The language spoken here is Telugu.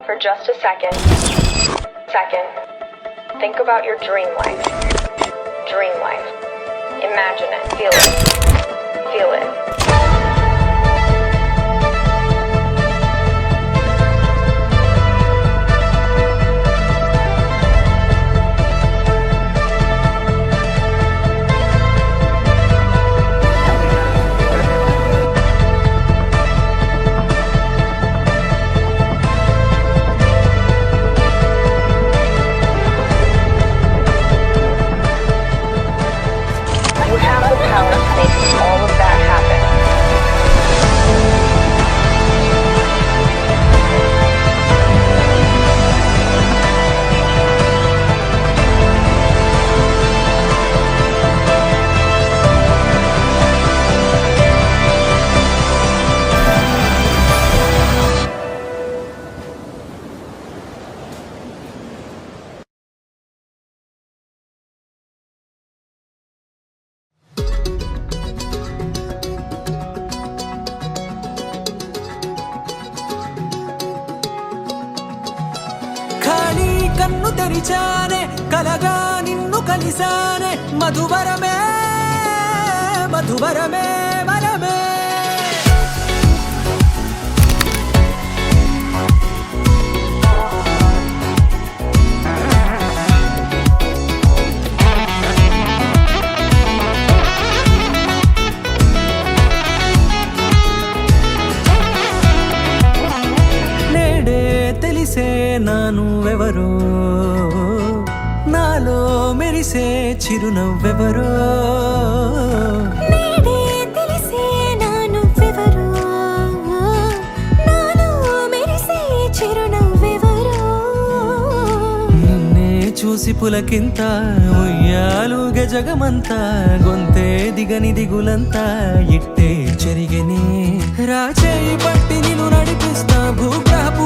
For just a second, think about your dream life. Dream life. Imagine it, feel it, feel it. You have the power to make all of that happen. కన్ను తెరిచానే కలగా నిన్ను కలిసానే మధువరమే మధువరమే వరమే నేడే తెలిసే నానువెవరో నాలో మెరిసే చిరునవ్వెవరో నేడే తెలిసే నానువెవరో నాలో మెరిసే చిరునవ్వెవరో నిన్నే చూసి పులకింత ఉయ్యాలుగ జగమంతా గొంతే దిగని దిగులంతా ఇట్టే చెరిగెనే రాచేయి పట్టి నిన్ను నడిపిస్తా భూగ్రహపు